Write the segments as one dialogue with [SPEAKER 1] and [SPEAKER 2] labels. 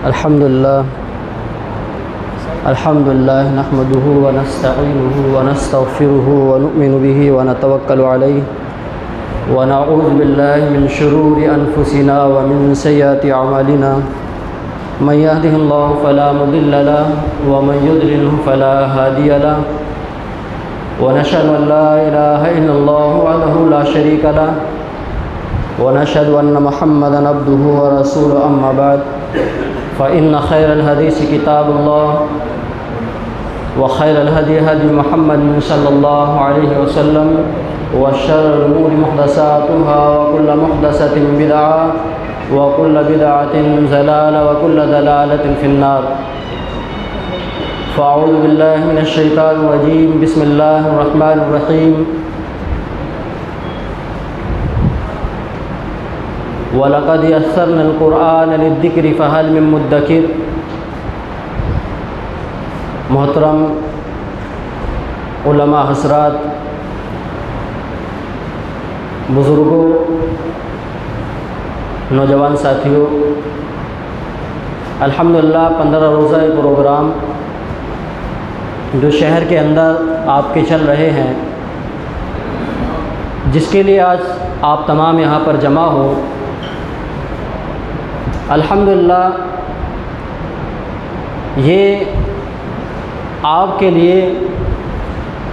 [SPEAKER 1] الحمد لله نحمده ونستعينه ونستغفره ونؤمن به ونتوكل عليه ونعوذ بالله من شرور أنفسنا ومن سيئات أعمالنا من يهده الله فلا مضل له ومن يضلله فلا هادي له ونشهد أن لا إله إلا الله وحده لا شريك له ونشهد أن محمدا عبده ورسوله أما بعد فإن خير الحديث كتاب الله وخير الهدي هدي محمد صلى الله عليه وسلم وشر الأمور محدثاتها وكل محدثة بدعة وكل بدعة ضلالة وكل ضلالة في النار فأعوذ بالله من الشيطان الرجيم بسم الله الرحمن الرحيم وَلَقَدْ يَسَّرْنَا الْقُرْآنَ لِلذِّكْرِ فَهَلْ مِن مُّدَّكِرٍ۔ محترم علماء حضرات، بزرگوں، نوجوان ساتھیوں، الحمدللہ 15 روزہ پروگرام جو شہر کے اندر آپ کے چل رہے ہیں، جس کے لیے آج آپ تمام یہاں پر جمع ہو، الحمدللہ یہ آپ کے لیے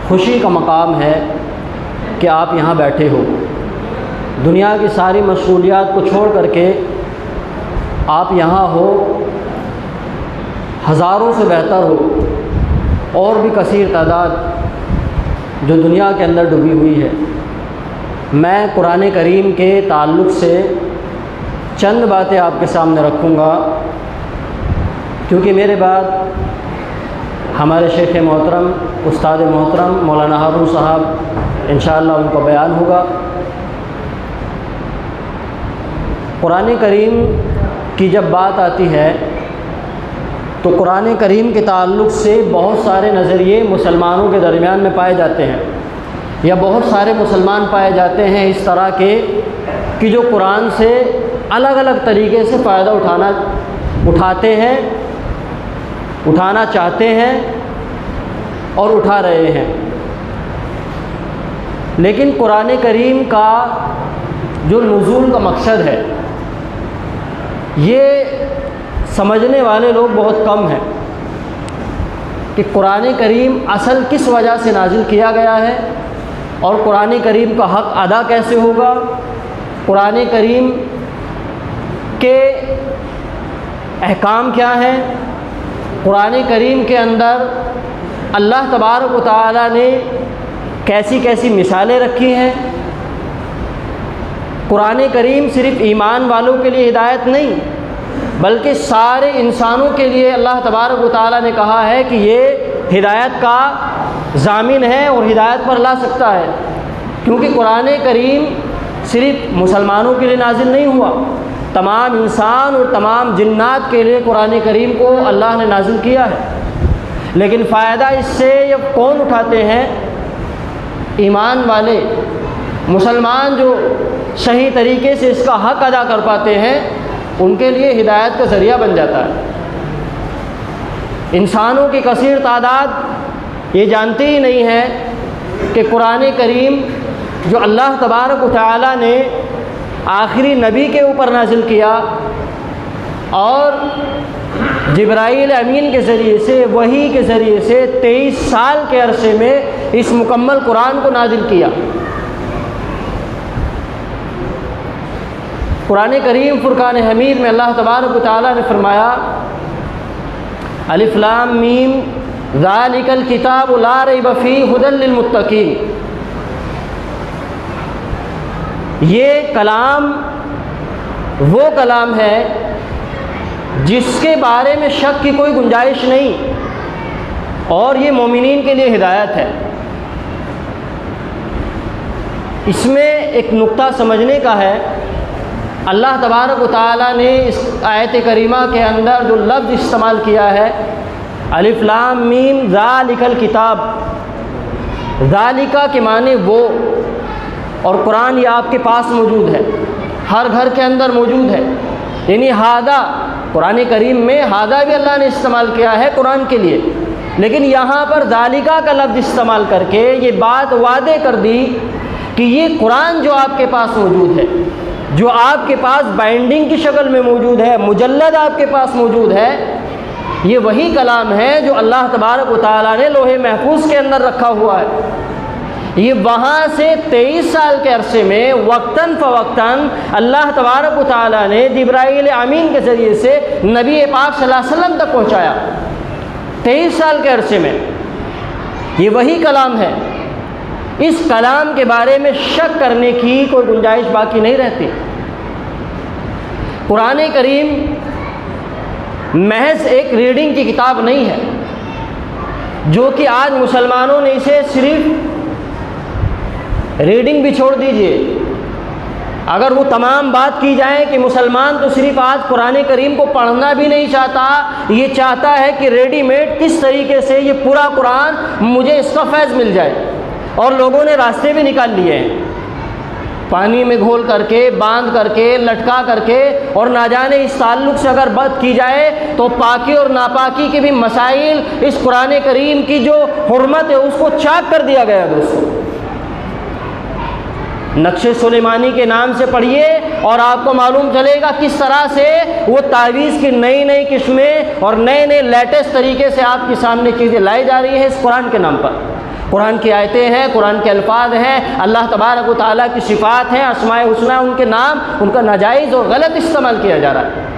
[SPEAKER 1] خوشی کا مقام ہے کہ آپ یہاں بیٹھے ہو، دنیا کی ساری مشغولیات کو چھوڑ کر کے آپ یہاں ہو، ہزاروں سے بہتر ہو اور بھی کثیر تعداد جو دنیا کے اندر ڈوبی ہوئی ہے۔ میں قرآن کریم کے تعلق سے چند باتیں آپ کے سامنے رکھوں گا، کیونکہ میرے بعد ہمارے شیخ محترم استاد محترم مولانا ہارون صاحب انشاءاللہ ان کا بیان ہوگا۔ قرآن کریم کی جب بات آتی ہے تو قرآن کریم کے تعلق سے بہت سارے نظریے مسلمانوں کے درمیان میں پائے جاتے ہیں، یا بہت سارے مسلمان پائے جاتے ہیں اس طرح کے کہ جو قرآن سے الگ الگ طریقے سے فائدہ اٹھانا چاہتے ہیں اور اٹھا رہے ہیں، لیکن قرآن کریم کا جو نزول کا مقصد ہے یہ سمجھنے والے لوگ بہت کم ہیں کہ قرآن کریم اصل کس وجہ سے نازل کیا گیا ہے اور قرآن کریم کا حق ادا کیسے ہوگا، قرآن کریم کے احکام کیا ہیں، قرآن کریم کے اندر اللہ تبارک و تعالی نے کیسی کیسی مثالیں رکھی ہیں۔ قرآن کریم صرف ایمان والوں کے لیے ہدایت نہیں بلکہ سارے انسانوں کے لیے اللہ تبارک و تعالی نے کہا ہے کہ یہ ہدایت کا ضامن ہے اور ہدایت پر لا سکتا ہے، کیونکہ قرآن کریم صرف مسلمانوں کے لیے نازل نہیں ہوا، تمام انسان اور تمام جنات کے لیے قرآن کریم کو اللہ نے نازل کیا ہے۔ لیکن فائدہ اس سے یہ کون اٹھاتے ہیں؟ ایمان والے مسلمان جو صحیح طریقے سے اس کا حق ادا کر پاتے ہیں، ان کے لیے ہدایت کا ذریعہ بن جاتا ہے۔ انسانوں کی کثیر تعداد یہ جانتی ہی نہیں ہے کہ قرآن کریم جو اللہ تبارک و تعالی نے آخری نبی کے اوپر نازل کیا اور جبرائیل امین کے ذریعے سے، وحی کے ذریعے سے 23 سال کے عرصے میں اس مکمل قرآن کو نازل کیا۔ قرآن کریم فرقان حمید میں اللہ تبارک و تعالی نے فرمایا الف لام میم ذالک الکتاب لا ریب فیہ ھدی للمتقین۔ یہ کلام وہ کلام ہے جس کے بارے میں شک کی کوئی گنجائش نہیں اور یہ مومنین کے لیے ہدایت ہے۔ اس میں ایک نقطہ سمجھنے کا ہے، اللہ تبارک و تعالی نے اس آیت کریمہ کے اندر جو لفظ استعمال کیا ہے الف لام میم ذالک الکتاب، ذالکہ کے معنی وہ، اور قرآن یہ آپ کے پاس موجود ہے، ہر گھر کے اندر موجود ہے، یعنی ہادہ قرآن کریم میں ہادہ بھی اللہ نے استعمال کیا ہے قرآن کے لیے، لیکن یہاں پر ذالکہ کا لفظ استعمال کر کے یہ بات واضح کر دی کہ یہ قرآن جو آپ کے پاس موجود ہے، جو آپ کے پاس بائنڈنگ کی شکل میں موجود ہے، مجلد آپ کے پاس موجود ہے، یہ وہی کلام ہے جو اللہ تبارک و تعالیٰ نے لوح محفوظ کے اندر رکھا ہوا ہے۔ یہ وہاں سے 23 سال کے عرصے میں وقتاً فوقتاً اللہ تبارک و تعالیٰ نے جبرائیل امین کے ذریعے سے نبی پاک صلی اللہ علیہ وسلم تک پہنچایا۔ 23 سال کے عرصے میں یہ وہی کلام ہے، اس کلام کے بارے میں شک کرنے کی کوئی گنجائش باقی نہیں رہتی۔ قرآن کریم محض ایک ریڈنگ کی کتاب نہیں ہے، جو کہ آج مسلمانوں نے اسے صرف ریڈنگ بھی چھوڑ دیجئے، اگر وہ تمام بات کی جائے کہ مسلمان تو صرف آج قرآن کریم کو پڑھنا بھی نہیں چاہتا، یہ چاہتا ہے کہ ریڈی میڈ کس طریقے سے یہ پورا قرآن مجھے اس کا فیض مل جائے، اور لوگوں نے راستے بھی نکال لیے ہیں، پانی میں گھول کر کے، باندھ کر کے، لٹکا کر کے، اور نہ جانے اس تعلق سے اگر بات کی جائے تو پاکی اور ناپاکی کے بھی مسائل اس قرآن کریم کی جو حرمت ہے اس کو چاک کر دیا گیا۔ دوستو نقش سلیمانی کے نام سے پڑھیے اور آپ کو معلوم چلے گا کس طرح سے وہ تعویذ کی نئی نئی قسمیں اور نئے نئے لیٹسٹ طریقے سے آپ کے سامنے چیزیں لائی جا رہی ہیں اس قرآن کے نام پر۔ قرآن کی آیتیں ہیں، قرآن کے الفاظ ہیں، اللہ تبارک و تعالیٰ کی صفات ہیں، اسماء الحسنی، ان کے نام، ان کا ناجائز اور غلط استعمال کیا جا رہا ہے۔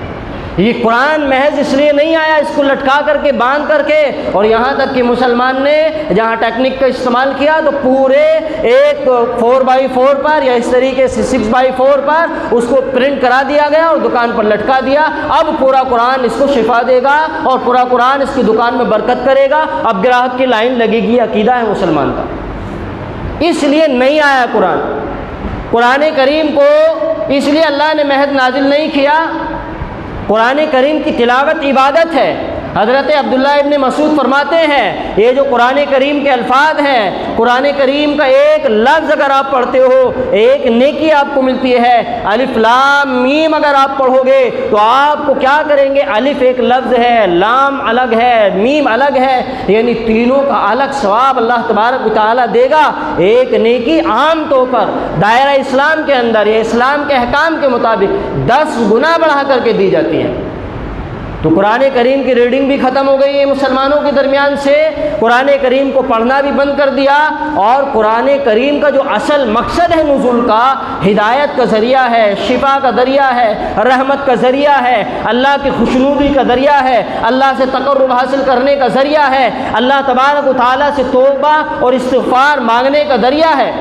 [SPEAKER 1] یہ قرآن محض اس لیے نہیں آیا اس کو لٹکا کر کے، باندھ کر کے، اور یہاں تک کہ مسلمان نے جہاں ٹیکنک کا استعمال کیا تو پورے ایک 4x4 پر یا اس طریقے سے 6x4 پر اس کو پرنٹ کرا دیا گیا اور دکان پر لٹکا دیا۔ اب پورا قرآن اس کو شفا دے گا اور پورا قرآن اس کی دکان میں برکت کرے گا، اب گراہک کی لائن لگے گی، عقیدہ ہے مسلمان کا۔ اس لیے نہیں آیا قرآن۔ قرآن کریم کو اس لیے اللہ نے محض نازل نہیں کیا، قرآن کریم کی تلاوت عبادت ہے۔ حضرت عبداللہ ابن مسعود فرماتے ہیں یہ جو قرآن کریم کے الفاظ ہیں، قرآن کریم کا ایک لفظ اگر آپ پڑھتے ہو ایک نیکی آپ کو ملتی ہے۔ الف لام میم اگر آپ پڑھو گے تو آپ کو کیا کریں گے؟ الف ایک لفظ ہے، لام الگ ہے، میم الگ ہے، یعنی تینوں کا الگ ثواب اللہ تبارک و تعالیٰ دے گا۔ ایک نیکی عام طور پر دائرہ اسلام کے اندر یا اسلام کے احکام کے مطابق 10 گنا بڑھا کر کے دی جاتی ہے۔ تو قرآن کریم کی ریڈنگ بھی ختم ہو گئی ہے مسلمانوں کے درمیان سے، قرآن کریم کو پڑھنا بھی بند کر دیا، اور قرآن کریم کا جو اصل مقصد ہے نزول کا، ہدایت کا ذریعہ ہے، شفا کا ذریعہ ہے، رحمت کا ذریعہ ہے، اللہ کی خوشنودی کا ذریعہ ہے، اللہ سے تقرب حاصل کرنے کا ذریعہ ہے، اللہ تبارک و تعالیٰ سے توبہ اور استغفار مانگنے کا ذریعہ ہے۔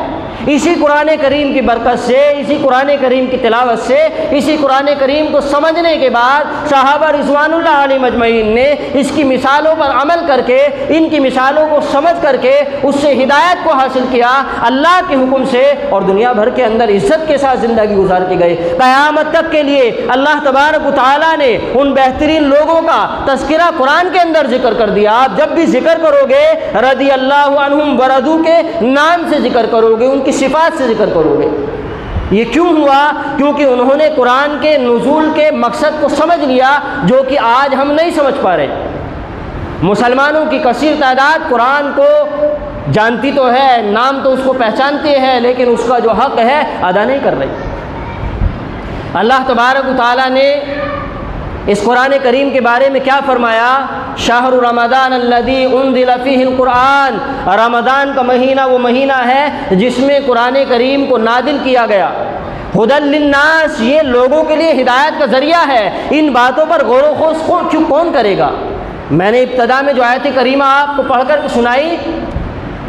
[SPEAKER 1] اسی قرآن کریم کی برکت سے، اسی قرآن کریم کی تلاوت سے، اسی قرآن کریم کو سمجھنے کے بعد صحابہ رضوان اللہ علیہم اجمعین نے اس کی مثالوں پر عمل کر کے، ان کی مثالوں کو سمجھ کر کے اس سے ہدایت کو حاصل کیا اللہ کے حکم سے، اور دنیا بھر کے اندر عزت کے ساتھ زندگی گزار کے گئے۔ قیامت تک کے لیے اللہ تبارک و تعالیٰ نے ان بہترین لوگوں کا تذکرہ قرآن کے اندر ذکر کر دیا۔ آپ جب بھی ذکر کرو گے رضی اللہ عنہم ورضوا کے نام سے ذکر کرو گے، ان کی صفات سے ذکر کرو گے۔ یہ کیوں ہوا؟ کیونکہ انہوں نے قرآن کے نزول کے مقصد کو سمجھ لیا، جو کہ آج ہم نہیں سمجھ پا رہے۔ مسلمانوں کی کثیر تعداد قرآن کو جانتی تو ہے، نام تو اس کو پہچانتی ہے، لیکن اس کا جو حق ہے ادا نہیں کر رہی۔ اللہ تبارک و تعالیٰ نے اس قرآن کریم کے بارے میں کیا فرمایا؟ شہر رمضان الذی انزل فیہ القرآن، رمضان کا مہینہ وہ مہینہ ہے جس میں قرآن کریم کو نازل کیا گیا۔ ھدی للناس، یہ لوگوں کے لیے ہدایت کا ذریعہ ہے۔ ان باتوں پر غور و خوض کون کرے گا؟ میں نے ابتدا میں جو آیت کریمہ آپ کو پڑھ کر سنائی،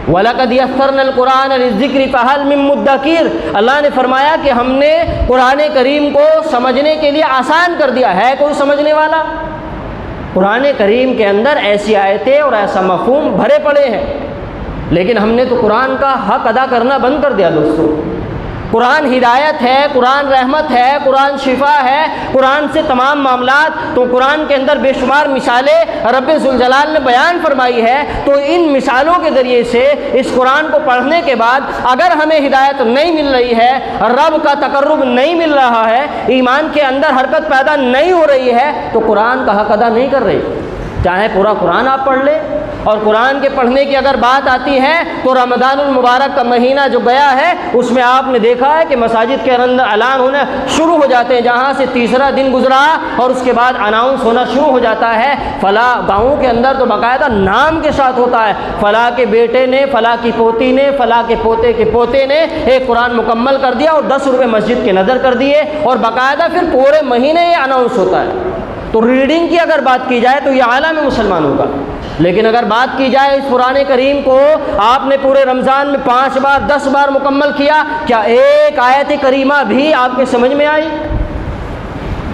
[SPEAKER 1] وَلَقَدْ يَسَّرْنَا الْقُرْآنَ لِلذِّكْرِ فَهَلْ مِن مُّدَّكِرٍ، اللہ نے فرمایا کہ ہم نے قرآن کریم کو سمجھنے کے لیے آسان کر دیا ہے، کوئی سمجھنے والا؟ قرآن کریم کے اندر ایسی آیتیں اور ایسا مفہوم بھرے پڑے ہیں، لیکن ہم نے تو قرآن کا حق ادا کرنا بند کر دیا۔ دوستو قرآن ہدایت ہے، قرآن رحمت ہے، قرآن شفا ہے، قرآن سے تمام معاملات، تو قرآن کے اندر بے شمار مثالیں رب ذوالجلال نے بیان فرمائی ہے۔ تو ان مثالوں کے ذریعے سے اس قرآن کو پڑھنے کے بعد اگر ہمیں ہدایت نہیں مل رہی ہے، رب کا تقرب نہیں مل رہا ہے، ایمان کے اندر حرکت پیدا نہیں ہو رہی ہے، تو قرآن کا حق ادا نہیں کر رہی۔ چاہے پورا قرآن آپ پڑھ لیں، اور قرآن کے پڑھنے کی اگر بات آتی ہے تو رمضان المبارک کا مہینہ جو گیا ہے اس میں آپ نے دیکھا ہے کہ مساجد کے اندر اعلان ہونا شروع ہو جاتے ہیں، جہاں سے تیسرا دن گزرا اور اس کے بعد اناؤنس ہونا شروع ہو جاتا ہے۔ فلاں گاؤں کے اندر تو باقاعدہ نام کے ساتھ ہوتا ہے، فلاں کے بیٹے نے، فلاں کی پوتی نے، فلاں کے پوتے نے ایک قرآن مکمل کر دیا اور 10 روپے مسجد کے نظر کر دیے، اور باقاعدہ پھر پورے مہینے یہ اناؤنس ہوتا ہے۔ تو ریڈنگ کی اگر بات کی جائے تو یہ عالم مسلمانوں کا، لیکن اگر بات کی جائے اس قرآن کریم کو آپ نے پورے رمضان میں 5 بار 10 بار مکمل کیا، کیا ایک آیت کریمہ بھی آپ کے سمجھ میں آئی؟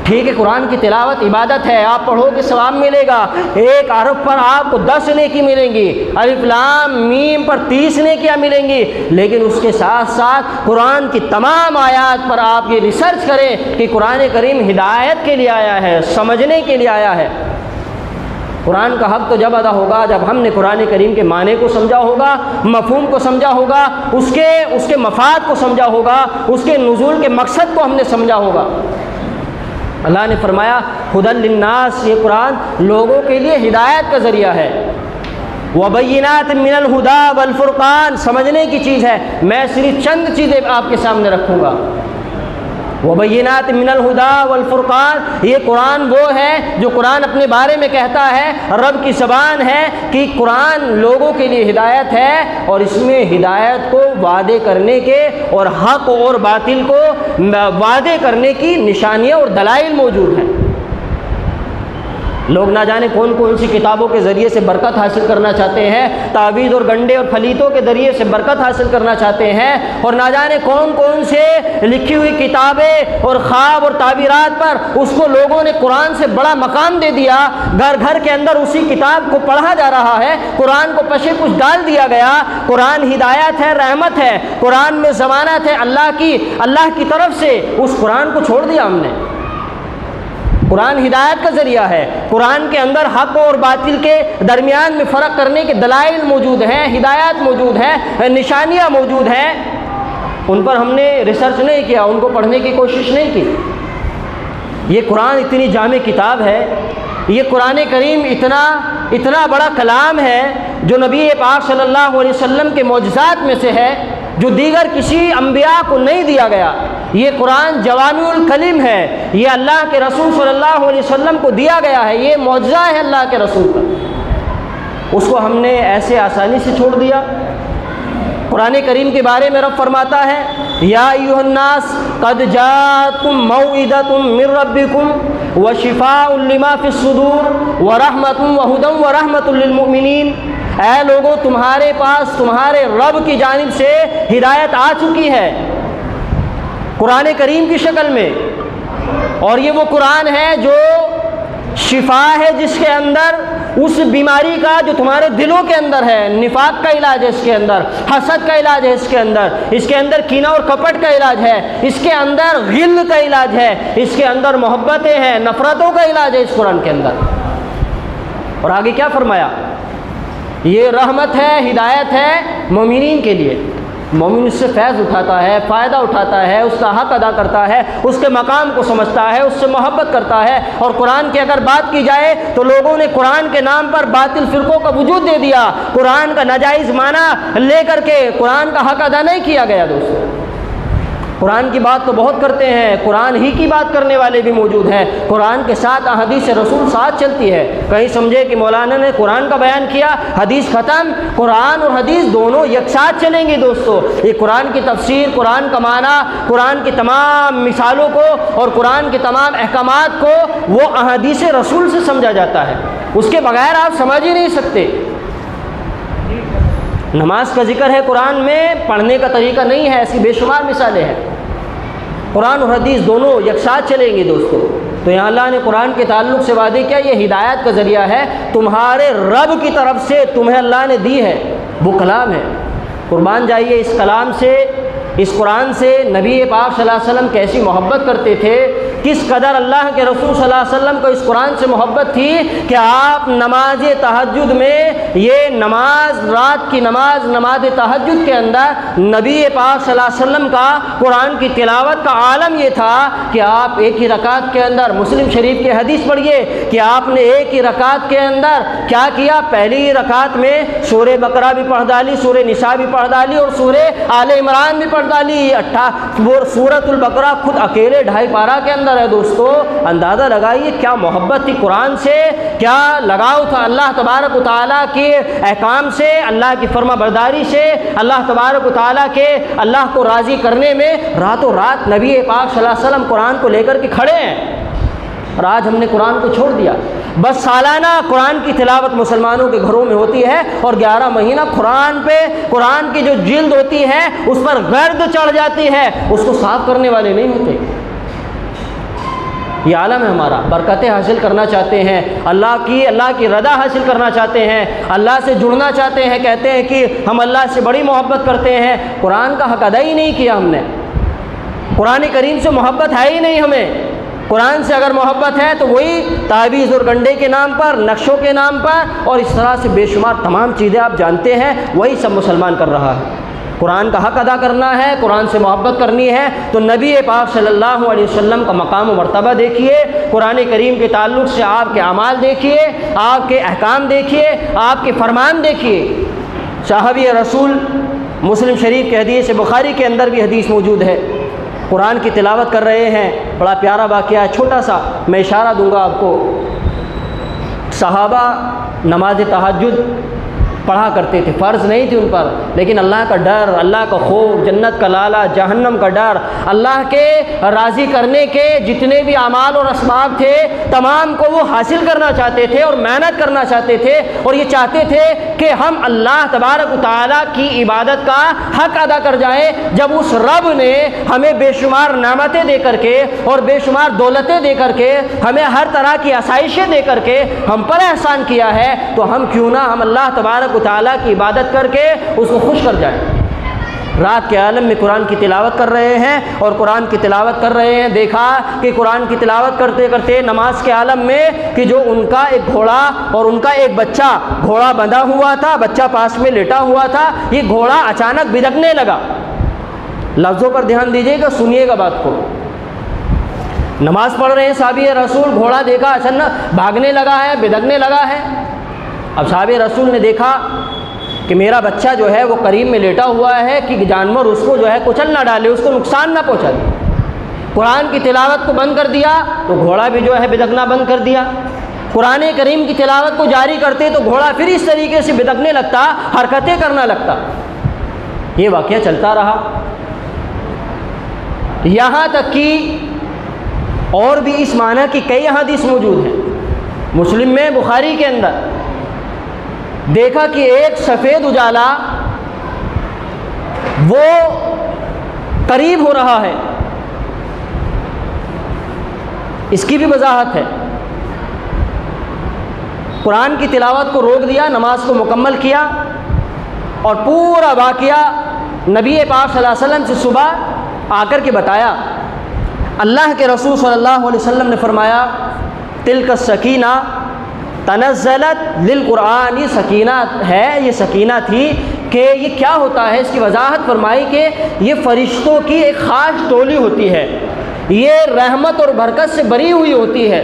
[SPEAKER 1] ٹھیک ہے، قرآن کی تلاوت عبادت ہے، آپ پڑھو کہ ثواب ملے گا، ایک حرف پر آپ کو 10 نیکی ملیں گی، الف لام میم پر 30 نیکیاں ملیں گی، لیکن اس کے ساتھ ساتھ قرآن کی تمام آیات پر آپ یہ ریسرچ کریں کہ قرآن کریم ہدایت کے لیے آیا ہے، سمجھنے کے لیے آیا ہے۔ قرآن کا حق تو جب ادا ہوگا جب ہم نے قرآن کریم کے معنی کو سمجھا ہوگا، مفہوم کو سمجھا ہوگا، اس کے مفاد کو سمجھا ہوگا، اس کے نزول کے مقصد کو ہم نے سمجھا ہوگا۔ اللہ نے فرمایا ھدی للناس، یہ قرآن لوگوں کے لیے ہدایت کا ذریعہ ہے۔ وبینات من الہدی والفرقان، سمجھنے کی چیز ہے، میں صرف چند چیزیں آپ کے سامنے رکھوں گا۔ وبینات من الہدی والفرقان، یہ قرآن وہ ہے جو قرآن اپنے بارے میں کہتا ہے، رب کی زبان ہے کہ قرآن لوگوں کے لیے ہدایت ہے، اور اس میں ہدایت کو وعدے کرنے کے اور حق اور باطل کو وعدے کرنے کی نشانیاں اور دلائل موجود ہیں۔ لوگ نہ جانے کون کون سی کتابوں کے ذریعے سے برکت حاصل کرنا چاہتے ہیں، تعویذ اور گنڈے اور پھلیتوں کے ذریعے سے برکت حاصل کرنا چاہتے ہیں، اور نہ جانے کون کون سے لکھی ہوئی کتابیں اور خواب اور تعبیرات پر اس کو لوگوں نے قرآن سے بڑا مقام دے دیا، گھر گھر کے اندر اسی کتاب کو پڑھا جا رہا ہے، قرآن کو پشے کچھ ڈال دیا گیا۔ قرآن ہدایت ہے، رحمت ہے، قرآن میں ضمانت ہے اللہ کی طرف سے، اس قرآن کو چھوڑ دیا ہم نے۔ قرآن ہدایت کا ذریعہ ہے، قرآن کے اندر حق اور باطل کے درمیان میں فرق کرنے کے دلائل موجود ہیں، ہدایات موجود ہیں، نشانیاں موجود ہیں، ان پر ہم نے ریسرچ نہیں کیا، ان کو پڑھنے کی کوشش نہیں کی۔ یہ قرآن اتنی جامع کتاب ہے، یہ قرآن کریم اتنا بڑا کلام ہے جو نبی پاک صلی اللہ علیہ وسلم کے معجزات میں سے ہے، جو دیگر کسی انبیاء کو نہیں دیا گیا۔ یہ قرآن جوامع الکلم ہے، یہ اللہ کے رسول صلی اللہ علیہ وسلم کو دیا گیا ہے، یہ معجزہ ہے اللہ کے رسول کا، اس کو ہم نے ایسے آسانی سے چھوڑ دیا۔ قرآن کریم کے بارے میں رب فرماتا ہے یا ایھا الناس قد جاءتکم موعظۃ من ربکم وشفاء لما فی الصدور ورحمۃ وہدی ورحمۃ للمؤمنین، اے لوگوں تمہارے پاس تمہارے رب کی جانب سے ہدایت آ چکی ہے قرآن کریم کی شکل میں، اور یہ وہ قرآن ہے جو شفا ہے، جس کے اندر اس بیماری کا جو تمہارے دلوں کے اندر ہے، نفاق کا علاج ہے اس کے اندر، حسد کا علاج ہے اس کے اندر کینہ اور کپٹ کا علاج ہے، اس کے اندر غل کا علاج ہے، اس کے اندر محبتیں ہیں، نفرتوں کا علاج ہے اس قرآن کے اندر۔ اور آگے کیا فرمایا؟ یہ رحمت ہے، ہدایت ہے مومنین کے لیے، مومن اس سے فیض اٹھاتا ہے، فائدہ اٹھاتا ہے، اس کا حق ادا کرتا ہے، اس کے مقام کو سمجھتا ہے، اس سے محبت کرتا ہے۔ اور قرآن کی اگر بات کی جائے تو لوگوں نے قرآن کے نام پر باطل فرقوں کا وجود دے دیا، قرآن کا ناجائز معنی لے کر کے قرآن کا حق ادا نہیں کیا گیا۔ دوستو قرآن کی بات تو بہت کرتے ہیں، قرآن ہی کی بات کرنے والے بھی موجود ہیں، قرآن کے ساتھ احادیث رسول ساتھ چلتی ہے۔ کہیں سمجھے کہ مولانا نے قرآن کا بیان کیا، حدیث ختم، قرآن اور حدیث دونوں یک ساتھ چلیں گے۔ دوستو یہ قرآن کی تفسیر، قرآن کا معنی، قرآن کی تمام مثالوں کو اور قرآن کے تمام احکامات کو وہ احادیث رسول سے سمجھا جاتا ہے، اس کے بغیر آپ سمجھ ہی نہیں سکتے۔ نماز کا ذکر ہے قرآن میں، پڑھنے کا طریقہ نہیں ہے، ایسی بے شمار مثالیں ہیں۔ قرآن اور حدیث دونوں یک ساتھ چلیں گے دوستو۔ تو یہاں اللہ نے قرآن کے تعلق سے وعدے کیا، یہ ہدایت کا ذریعہ ہے، تمہارے رب کی طرف سے تمہیں اللہ نے دی ہے، وہ کلام ہے۔ قربان جائیے اس کلام سے اس قرآن سے نبی پاک صلی اللہ علیہ وسلم کیسی محبت کرتے تھے، کس قدر اللہ کے رسول صلی اللہ علیہ وسلم کو اس قرآن سے محبت تھی کہ آپ نماز تہجد میں، یہ نماز رات کی نماز تہجد کے اندر نبی پاک صلی اللہ علیہ وسلم کا قرآن کی تلاوت کا عالم یہ تھا کہ آپ ایک ہی رکعت کے اندر، مسلم شریف کی حدیث پڑھیے کہ آپ نے ایک ہی رکعت کے اندر کیا کیا، پہلی رکعت میں سورہ بقرہ بھی پڑھ ڈالی، سورہ نساء بھی پڑھ ڈالی اور سورہ آل عمران بھی پڑھ ڈالی۔ سورۃ البقرہ خود اکیلے 2.5 پارہ کے اندر ہے۔ دوستو اندازہ لگائیے کیا محبت تھی قرآن سے، کیا لگاؤ تھا اللہ تبارک و تعالیٰ کے احکام سے، اللہ کی فرما برداری سے، اللہ تبارک و تعالیٰ کے اللہ کو راضی کرنے میں۔ راتوں رات نبی پاک صلی اللہ علیہ وسلم قرآن کو لے کر کے کھڑے ہیں، اور آج ہم نے قرآن کو چھوڑ دیا۔ بس سالانہ قرآن کی تلاوت مسلمانوں کے گھروں میں ہوتی ہے، اور 11 مہینہ قرآن کی جو جلد ہوتی ہے اس پر گرد چڑھ جاتی ہے، اس کو صاف کرنے والے نہیں ہوتے۔ یہ عالم ہے ہمارا، برکتیں حاصل کرنا چاہتے ہیں، اللہ کی رضا حاصل کرنا چاہتے ہیں، اللہ سے جڑنا چاہتے ہیں، کہتے ہیں کہ ہم اللہ سے بڑی محبت کرتے ہیں، قرآن کا حق ادا ہی نہیں کیا ہم نے۔ قرآن کریم سے محبت ہے ہی نہیں ہمیں۔ قرآن سے اگر محبت ہے تو وہی تعویذ اور گنڈے کے نام پر، نقشوں کے نام پر، اور اس طرح سے بے شمار تمام چیزیں آپ جانتے ہیں، وہی سب مسلمان کر رہا ہے۔ قرآن کا حق ادا کرنا ہے، قرآن سے محبت کرنی ہے تو نبی پاک صلی اللہ علیہ وسلم کا مقام و مرتبہ دیکھیے، قرآن کریم کے تعلق سے آپ کے اعمال دیکھیے، آپ کے احکام دیکھیے، آپ کے فرمان دیکھیے۔ صحابی رسول مسلم شریف کے حدیث بخاری کے اندر بھی حدیث موجود ہے، قرآن کی تلاوت کر رہے ہیں، بڑا پیارا واقعہ ہے، چھوٹا سا میں اشارہ دوں گا آپ کو۔ صحابہ نماز تہجد پڑھا کرتے تھے، فرض نہیں تھی ان پر، لیکن اللہ کا ڈر، اللہ کا خوف، جنت کا لالہ، جہنم کا ڈر، اللہ کے راضی کرنے کے جتنے بھی اعمال اور اسباب تھے تمام کو وہ حاصل کرنا چاہتے تھے اور محنت کرنا چاہتے تھے، اور یہ چاہتے تھے کہ ہم اللہ تبارک و تعالیٰ کی عبادت کا حق ادا کر جائیں، جب اس رب نے ہمیں بے شمار نعمتیں دے کر کے اور بے شمار دولتیں دے کر کے، ہمیں ہر طرح کی آسائشیں دے کر کے ہم پر احسان کیا ہے، تو ہم کیوں نہ ہم اللہ تبارک و تعالیٰ کی عبادت کر کے اس کو خوش کر جائیں۔ رات کے عالم میں قرآن کی تلاوت کر رہے ہیں، اور قرآن کی تلاوت کر رہے ہیں، دیکھا کہ قرآن کی تلاوت کرتے کرتے نماز کے عالم میں کہ جو ان کا ایک گھوڑا اور ان کا ایک بچہ، گھوڑا بندھا ہوا تھا، بچہ پاس میں لیٹا ہوا تھا، یہ گھوڑا اچانک بدکنے لگا۔ لفظوں پر دھیان دیجیے گا، سنیے گا بات کو۔ نماز پڑھ رہے ہیں صحابی رسول، گھوڑا دیکھا اچانک بھاگنے لگا ہے، بدکنے لگا ہے۔ اب صحابی رسول نے دیکھا کہ میرا بچہ جو ہے وہ قریب میں لیٹا ہوا ہے کہ جانور اس کو جو ہے کچل نہ ڈالے، اس کو نقصان نہ پہنچائے۔ قرآن کی تلاوت کو بند کر دیا تو گھوڑا بھی جو ہے بدکنا بند کر دیا۔ قرآن کریم کی تلاوت کو جاری کرتے تو گھوڑا پھر اس طریقے سے بدکنے لگتا، حرکتیں کرنا لگتا۔ یہ واقعہ چلتا رہا، یہاں تک کہ اور بھی اس معنی کی کئی احادیث موجود ہیں۔ مسلم میں، بخاری کے اندر دیکھا کہ ایک سفید اجالا وہ قریب ہو رہا ہے، اس کی بھی وضاحت ہے۔ قرآن کی تلاوت کو روک دیا، نماز کو مکمل کیا، اور پورا واقعہ نبی پاک صلی اللہ علیہ وسلم سے صبح آ کر کے بتایا۔ اللہ کے رسول صلی اللہ علیہ وسلم نے فرمایا تلک السکینہ تنزلت للقرآن، یہ سکینہ ہے، یہ سکینہ تھی کہ یہ کیا ہوتا ہے، اس کی وضاحت فرمائی کہ یہ فرشتوں کی ایک خاص ٹولی ہوتی ہے، یہ رحمت اور برکت سے بری ہوئی ہوتی ہے۔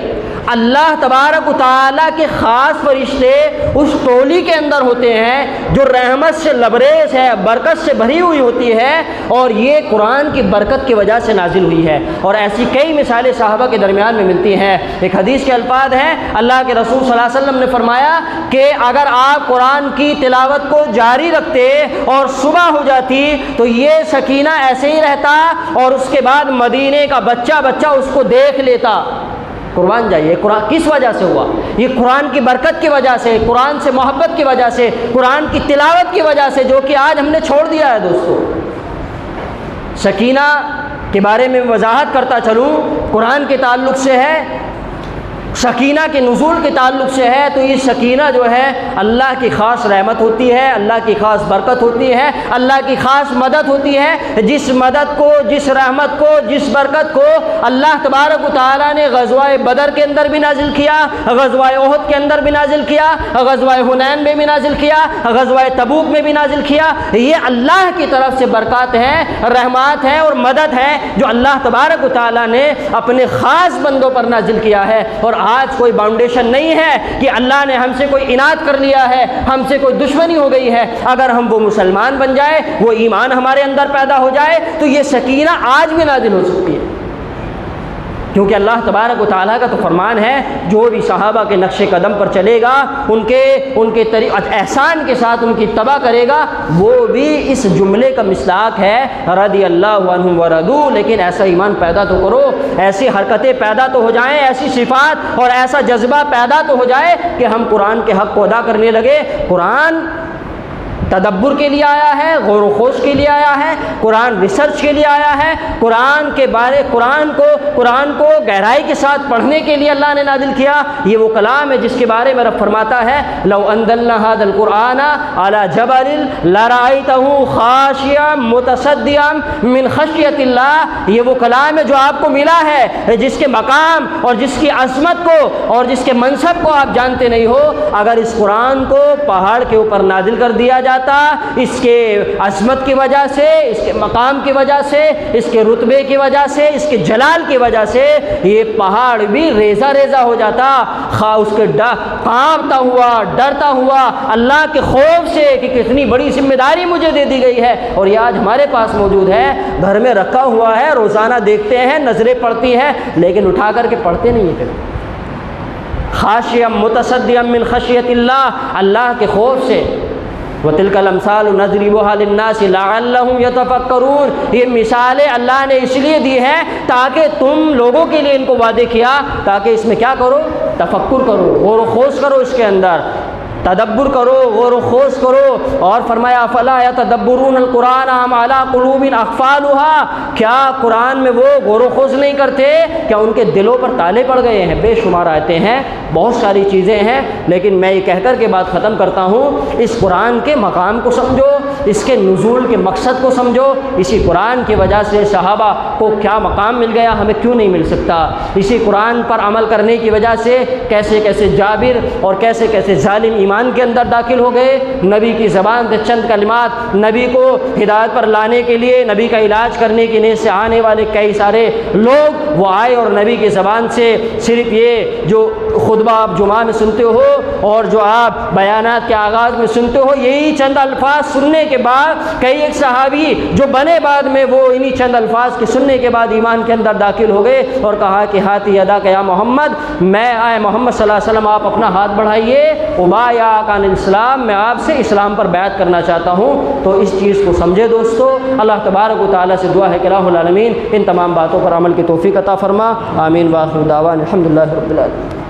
[SPEAKER 1] اللہ تبارک و تعالیٰ کے خاص فرشتے اس ٹولی کے اندر ہوتے ہیں جو رحمت سے لبریز ہے، برکت سے بھری ہوئی ہوتی ہے، اور یہ قرآن کی برکت کی وجہ سے نازل ہوئی ہے۔ اور ایسی کئی مثالیں صحابہ کے درمیان میں ملتی ہیں۔ ایک حدیث کے الفاظ ہیں، اللہ کے رسول صلی اللہ علیہ وسلم نے فرمایا کہ اگر آپ قرآن کی تلاوت کو جاری رکھتے اور صبح ہو جاتی تو یہ سکینہ ایسے ہی رہتا، اور اس کے بعد مدینے کا بچہ اس کو دیکھ لیتا۔ قربان جائیے، قرآن کس وجہ سے ہوا؟ یہ قرآن کی برکت کی وجہ سے، قرآن سے محبت کی وجہ سے، قرآن کی تلاوت کی وجہ سے، جو کہ آج ہم نے چھوڑ دیا ہے۔ دوستو سکینہ کے بارے میں وضاحت کرتا چلوں، قرآن کے تعلق سے ہے سکینہ کے نزول کے تعلق سے ہے تو یہ سکینہ جو ہے اللہ کی خاص رحمت ہوتی ہے، اللہ کی خاص برکت ہوتی ہے، اللہ کی خاص مدد ہوتی ہے۔ جس مدد کو، جس رحمت کو، جس برکت کو اللہ تبارک و تعالیٰ نے غزوہ بدر کے اندر بھی نازل کیا، غزوہ احد کے اندر بھی نازل کیا، غزوہ حنین میں بھی نازل کیا، غزوہ تبوک میں بھی نازل کیا، یہ اللہ کی طرف سے برکات ہیں، رحمات ہیں اور مدد ہے جو اللہ تبارک و تعالیٰ نے اپنے خاص بندوں پر نازل کیا ہے۔ اور آج کوئی باؤنڈیشن نہیں ہے کہ اللہ نے ہم سے کوئی اناد کر لیا ہے، ہم سے کوئی دشمنی ہو گئی ہے۔ اگر ہم وہ مسلمان بن جائے، وہ ایمان ہمارے اندر پیدا ہو جائے تو یہ سکینہ آج بھی نازل ہو سکتی ہے، کیونکہ اللہ تبارک و تعالیٰ کا تو فرمان ہے جو بھی صحابہ کے نقش قدم پر چلے گا، ان کے احسان کے ساتھ ان کی اتباع کرے گا، وہ بھی اس جملے کا مصداق ہے رضی اللہ عنہم ورضوا۔ لیکن ایسا ایمان پیدا تو کرو، ایسی حرکتیں پیدا تو ہو جائیں، ایسی صفات اور ایسا جذبہ پیدا تو ہو جائے کہ ہم قرآن کے حق کو ادا کرنے لگے۔ قرآن تدبر کے لیے آیا ہے، غور و خوض کے لیے آیا ہے، قرآن ریسرچ کے لیے آیا ہے، قرآن کو گہرائی کے ساتھ پڑھنے کے لیے اللہ نے نازل کیا۔ یہ وہ کلام ہے جس کے بارے میں رب فرماتا ہے لو انزلنا هذا القرآن على جبل لرأيته خاشعا متصدعا من خشیۃ اللہ۔ یہ وہ کلام ہے جو آپ کو ملا ہے، جس کے مقام اور جس کی عظمت کو اور جس کے منصب کو آپ جانتے نہیں ہو۔ اگر اس قرآن کو پہاڑ کے اوپر نازل کر دیا جاتا، اس کے عظمت کی وجہ سے، اس کے مقام کی وجہ سے، اس کے رتبے کی وجہ سے، اس کے جلال کی وجہ سے یہ پہاڑ بھی ریزہ ریزہ ہو جاتا، خواہ اس کے کانپتا ہوا، ڈرتا ہوا اللہ کے خوف سے کہ کتنی بڑی ذمہ داری مجھے دے دی گئی ہے۔ اور یہ آج ہمارے پاس موجود ہے، گھر میں رکھا ہوا ہے، روزانہ دیکھتے ہیں، نظریں پڑتی ہیں، لیکن اٹھا کر کے پڑھتے نہیں ہیں۔ خاشعا متصدعا من خشیۃ اللہ، اللہ کے خوف سے۔ وَتِلْكَ الْأَمْثَالُ نَضْرِبُهَا لِلنَّاسِ لَعَلَّهُمْ يَتَفَكَّرُونَ۔ یہ مثالیں اللہ نے اس لیے دی ہے تاکہ تم لوگوں کے لیے ان کو وعدے کیا تاکہ اس میں کیا کرو، تفکر کرو، غور و خوض کرو، اس کے اندر تدبر کرو، غور و خوض کرو۔ اور فرمایا فَلَا يَتَدَبُّرُونَ الْقُرْآنَ أَمْ عَلَىٰ قُلُوبٍ أَقْفَالُهَا۔ کیا قرآن میں وہ غور و خوض نہیں کرتے؟ کیا ان کے دلوں پر تالے پڑ گئے ہیں؟ بے شمار آیتیں ہیں، بہت ساری چیزیں ہیں، لیکن میں یہ کہہ کر کے بات ختم کرتا ہوں، اس قرآن کے مقام کو سمجھو، اس کے نزول کے مقصد کو سمجھو۔ اسی قرآن کی وجہ سے صحابہ کو کیا مقام مل گیا، ہمیں کیوں نہیں مل سکتا؟ اسی قرآن پر عمل کرنے کی وجہ سے کیسے کیسے جابر اور کیسے کیسے ظالم ایمان کے اندر داخل ہو گئے۔ نبی کی زبان سے چند کلمات، نبی کو ہدایت پر لانے کے لیے، نبی کا علاج کرنے کی نیت سے آنے والے کئی سارے لوگ وہ آئے اور نبی کی زبان سے صرف یہ جو خطبہ آپ جمعہ میں سنتے ہو اور جو آپ بیانات کے آغاز میں سنتے ہو، یہی چند الفاظ سننے کے بعد کئی ایک صحابی جو بنے بعد میں وہ انہی چند الفاظ کے سننے کے بعد ایمان کے اندر داخل ہو گئے اور کہا کہ ہاتھی ادا کہ یا محمد، میں آئے محمد صلی اللہ علیہ وسلم آپ اپنا ہاتھ بڑھائیے، ابایعک علی الاسلام، میں آپ سے اسلام پر بیعت کرنا چاہتا ہوں۔ تو اس چیز کو سمجھے دوستو، اللہ تبارک و تعالیٰ سے دعا ہے کہ الہ العالمین ان تمام باتوں پر عمل کی توفیق عطا فرما۔ آمین۔ وآخر دعوانا الحمدللہ رب العالمین۔